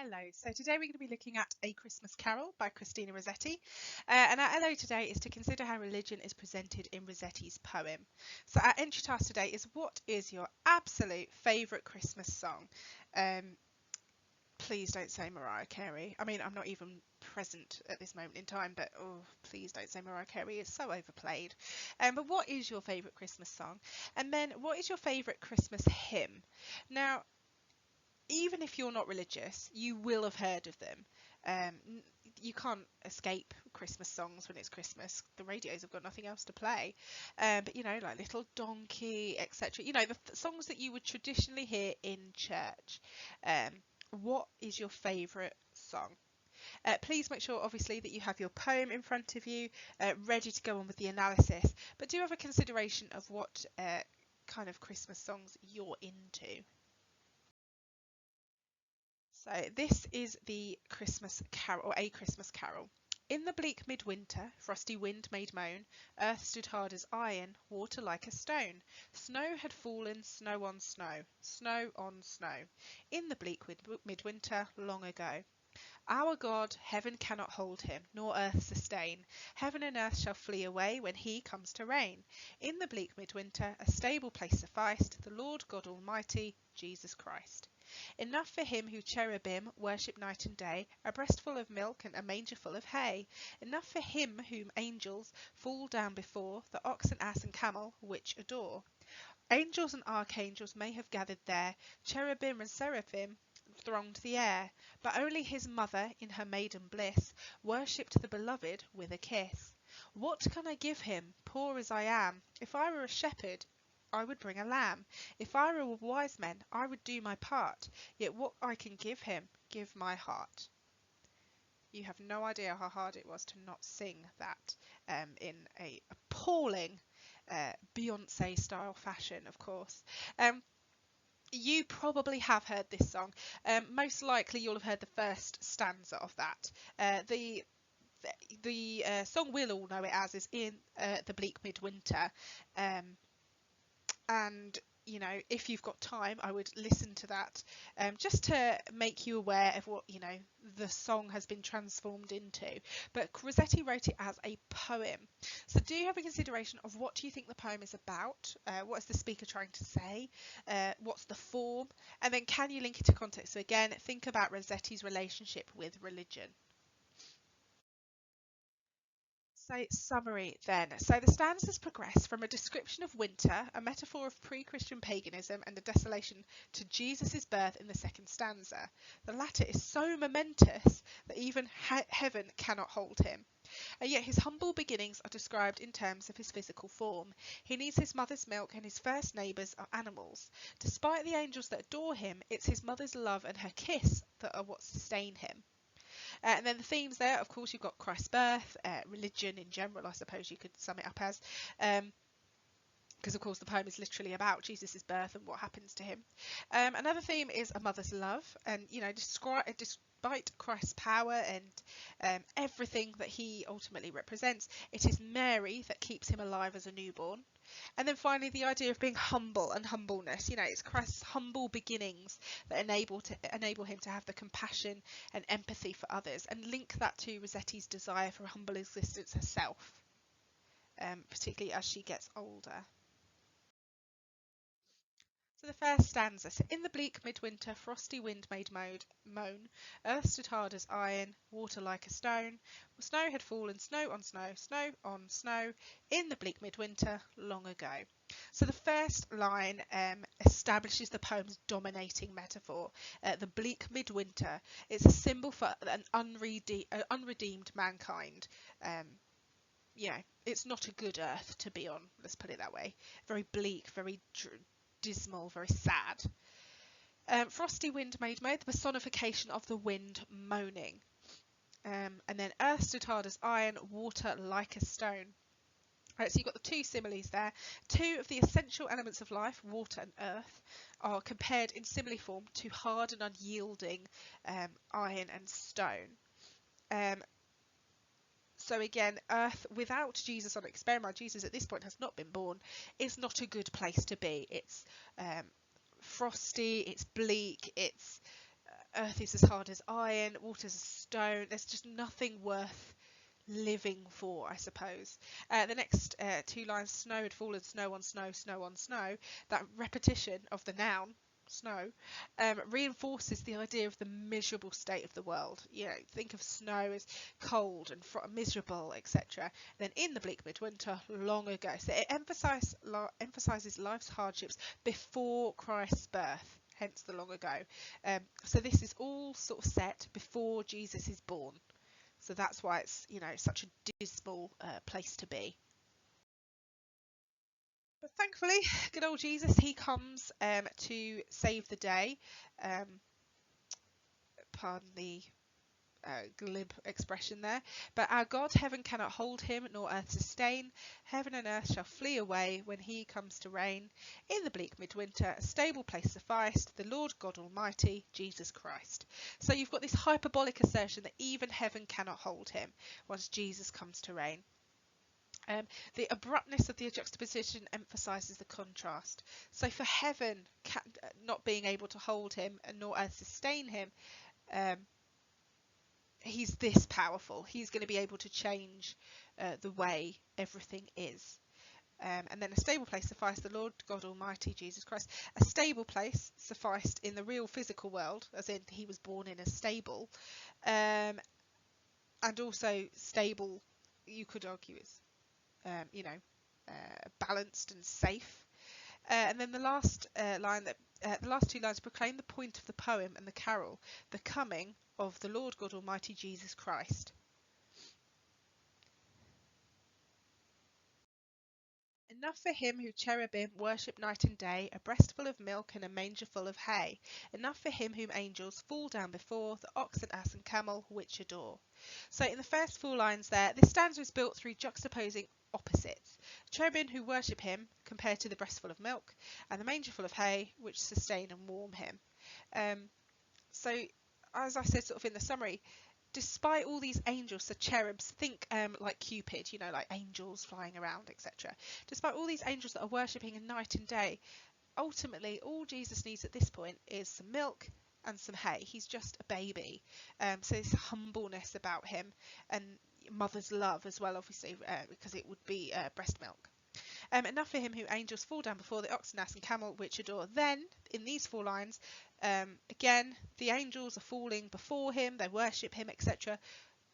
Hello, so today we're going to be looking at A Christmas Carol by Christina Rossetti. And our hello today is to consider how religion is presented in Rossetti's poem. So our entry task today is, what is your absolute favourite Christmas song? Please don't say Mariah Carey. I mean, I'm not even present at this moment in time, but oh, please don't say Mariah Carey. It's so overplayed. But what is your favourite Christmas song? And then what is your favourite Christmas hymn? Now, even if you're not religious, you will have heard of them. You can't escape Christmas songs when it's Christmas. The radios have got nothing else to play. But you know, like Little Donkey, etc. You know, the songs that you would traditionally hear in church. What is your favourite song? Please make sure, obviously, that you have your poem in front of you, ready to go on with the analysis. But do have a consideration of what kind of Christmas songs you're into. So this is the Christmas Carol, or A Christmas Carol. In the bleak midwinter, frosty wind made moan, earth stood hard as iron, water like a stone. Snow had fallen, snow on snow, snow on snow, in the bleak midwinter long ago. Our God, heaven cannot hold him, nor earth sustain. Heaven and earth shall flee away when he comes to reign. In the bleak midwinter, a stable place sufficed, the Lord God Almighty, Jesus Christ. Enough for him who cherubim worship night and day, a breast full of milk and a manger full of hay. Enough for him whom angels fall down before, the ox and ass and camel which adore. Angels and archangels may have gathered there, cherubim and seraphim thronged the air, but only his mother, in her maiden bliss, worshipped the beloved with a kiss. What can I give him, poor as I am? If I were a shepherd, I would bring a lamb. If I were a wise man, I would do my part. Yet what I can give him, give my heart. You have no idea how hard it was to not sing that in a appalling Beyonce style fashion, of course. You probably have heard this song. Most likely you'll have heard the first stanza of that. The song we'll all know it as is In the Bleak Midwinter. And you know, if you've got time, I would listen to that just to make you aware of what, you know, the song has been transformed into. But Rossetti wrote it as a poem, so do have a consideration of what do you think the poem is about, what is the speaker trying to say, what's the form, and then can you link it to context. So again, think about Rossetti's relationship with religion. So, summary then. So, the stanzas progress from a description of winter, a metaphor of pre-Christian paganism and the desolation, to Jesus' birth in the second stanza. The latter is so momentous that even heaven cannot hold him. And yet his humble beginnings are described in terms of his physical form. He needs his mother's milk and his first neighbours are animals. Despite the angels that adore him, it's his mother's love and her kiss that are what sustain him. And then the themes there, of course, you've got Christ's birth, religion in general, I suppose you could sum it up as, because of course the poem is literally about Jesus' birth and what happens to him. Another theme is a mother's love, and you know, despite Christ's power and everything that he ultimately represents, it is Mary that keeps him alive as a newborn. And then finally, the idea of being humble and humbleness. You know, it's Christ's humble beginnings that enable him to have the compassion and empathy for others, and link that to Rossetti's desire for a humble existence herself, particularly as she gets older. So the first stanza. So in the bleak midwinter, frosty wind made moan, earth stood hard as iron, water like a stone. Snow had fallen, snow on snow, snow on snow, in the bleak midwinter long ago. So the first line establishes the poem's dominating metaphor. The bleak midwinter. It's a symbol for an unredeemed mankind. You know, it's not a good earth to be on, let's put it that way. Very bleak, very dismal, very sad. Frosty wind made moan, the personification of the wind moaning. And then earth stood hard as iron, water like a stone. Right, so you've got the two similes there. Two of the essential elements of life, water and earth, are compared in simile form to hard and unyielding iron and stone. So again, earth without Jesus on it, bear in mind Jesus at this point has not been born, is not a good place to be. It's frosty, it's bleak, it's Earth is as hard as iron, water's as stone. There's just nothing worth living for, I suppose. The next two lines, snow had fallen, snow on snow, snow on snow. That repetition of the noun, snow, reinforces the idea of the miserable state of the world. You know, think of snow as cold and miserable, etc. Then in the bleak midwinter, long ago. So it emphasises life's hardships before Christ's birth. Hence the long ago. So this is all sort of set before Jesus is born. So that's why it's, you know, such a dismal place to be. But thankfully, good old Jesus, he comes to save the day. Um, pardon the glib expression there. But our God, heaven cannot hold him, nor earth sustain. Heaven and earth shall flee away when he comes to reign. In the bleak midwinter, a stable place sufficed, the Lord God Almighty, Jesus Christ. So you've got this hyperbolic assertion that even heaven cannot hold him once Jesus comes to reign. The abruptness of the juxtaposition emphasises the contrast. So for heaven not being able to hold him and nor earth sustain him, he's this powerful. He's going to be able to change the way everything is. And then a stable place sufficed, the Lord God Almighty, Jesus Christ. A stable place sufficed in the real physical world, as in he was born in a stable. And also stable, you could argue, is balanced and safe. And then the last the last two lines proclaim the point of the poem and the carol, the coming of the Lord God Almighty Jesus Christ. Enough for him who cherubim worship night and day, a breast full of milk and a manger full of hay. Enough for him whom angels fall down before, the ox and ass and camel which adore. So in the first 4 lines there, this stanza is built through juxtaposing opposites. Cherubim who worship him compared to the breast full of milk, and the manger full of hay which sustain and warm him. So as I said sort of in the summary, despite all these angels, so cherubs, think like Cupid, you know, like angels flying around, etc. Despite all these angels that are worshipping him night and day, ultimately all Jesus needs at this point is some milk and some hay. He's just a baby. So there's humbleness about him, and mother's love as well, obviously, because it would be breast milk. Enough for him who angels fall down before, the ox and ass and camel which adore. Then, in these 4 lines, again, the angels are falling before him, they worship him, etc.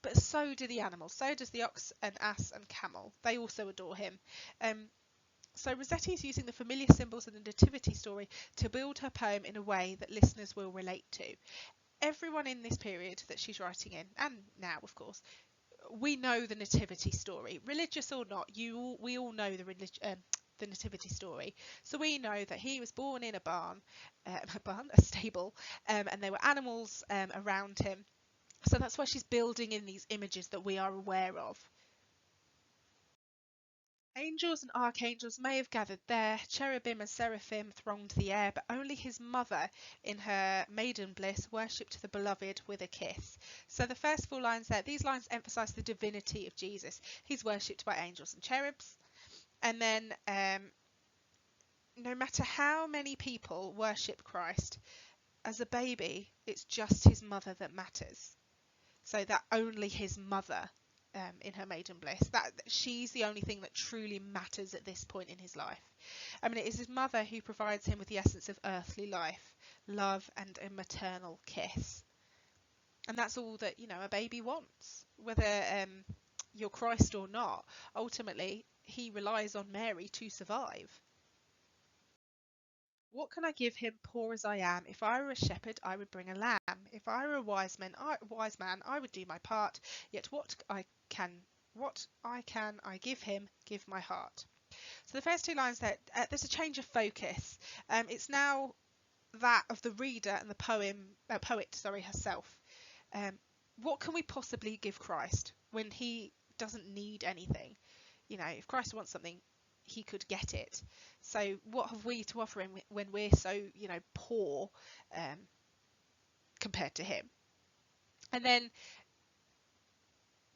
But so do the animals. So does the ox and ass and camel. They also adore him. So Rossetti is using the familiar symbols of the nativity story to build her poem in a way that listeners will relate to. Everyone in this period that she's writing in, and now of course, we know the nativity story, religious or not. We all know the nativity story. So we know that he was born in a barn, a stable, and there were animals around him. So that's why she's building in these images that we are aware of. Angels and archangels may have gathered there, cherubim and seraphim thronged the air, but only his mother, in her maiden bliss, worshipped the beloved with a kiss. So the first 4 lines there, these lines emphasise the divinity of Jesus. He's worshipped by angels and cherubs. And then no matter how many people worship Christ, as a baby, it's just his mother that matters. So that only his mother in her maiden bliss, that she's the only thing that truly matters at this point in his life. I mean, it is his mother who provides him with the essence of earthly life, love and a maternal kiss. And that's all that, you know, a baby wants. Whether you're Christ or not, ultimately he relies on Mary to survive. What can I give him, poor as I am? If I were a shepherd, I would bring a lamb. If I were a wise man, I would do my part. Yet what I can, I give him, give my heart. So the first 2 lines there, there's a change of focus. It's now that of the reader and the poet, herself. What can we possibly give Christ when he doesn't need anything? You know, if Christ wants something, he could get it. So what have we to offer him when we're so, you know, poor compared to him? And then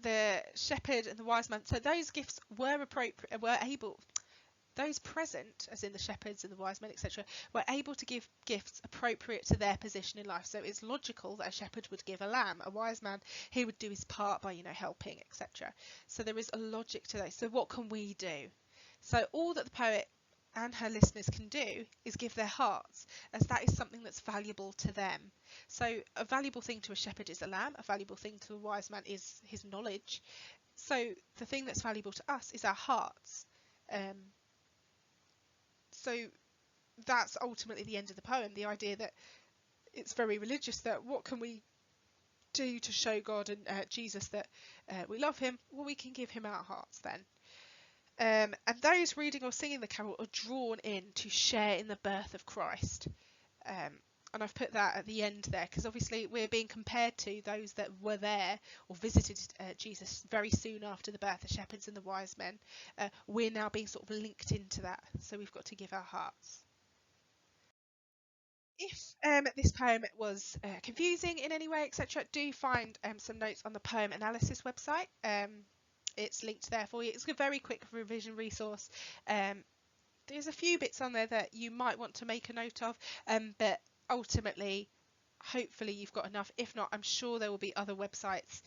the shepherd and the wise man, so those gifts were appropriate, were able, Those present, as in the shepherds and the wise men, etc., were able to give gifts appropriate to their position in life. So it's logical that a shepherd would give a lamb. A wise man, he would do his part by, helping, etc. So there is a logic to those. So what can we do? So all that the poet and her listeners can do is give their hearts, as that is something that's valuable to them. So a valuable thing to a shepherd is a lamb, a valuable thing to a wise man is his knowledge. So the thing that's valuable to us is our hearts. So that's ultimately the end of the poem, the idea that it's very religious, that what can we do to show God and Jesus that we love him? Well, we can give him our hearts then. And those reading or singing the carol are drawn in to share in the birth of Christ. And I've put that at the end there because obviously we're being compared to those that were there or visited Jesus very soon after the birth, the shepherds and the wise men. We're now being sort of linked into that, so we've got to give our hearts. If this poem was confusing in any way, etc., do find some notes on the poem analysis website. It's linked there for you. It's a very quick revision resource. There's a few bits on there that you might want to make a note of, but ultimately, hopefully you've got enough. If not, I'm sure there will be other websites,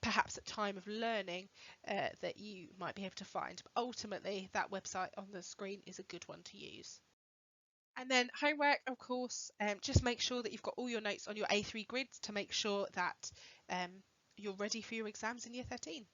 perhaps at time of learning, that you might be able to find. But ultimately, that website on the screen is a good one to use. And then homework, of course, just make sure that you've got all your notes on your A3 grids to make sure that you're ready for your exams in year 13.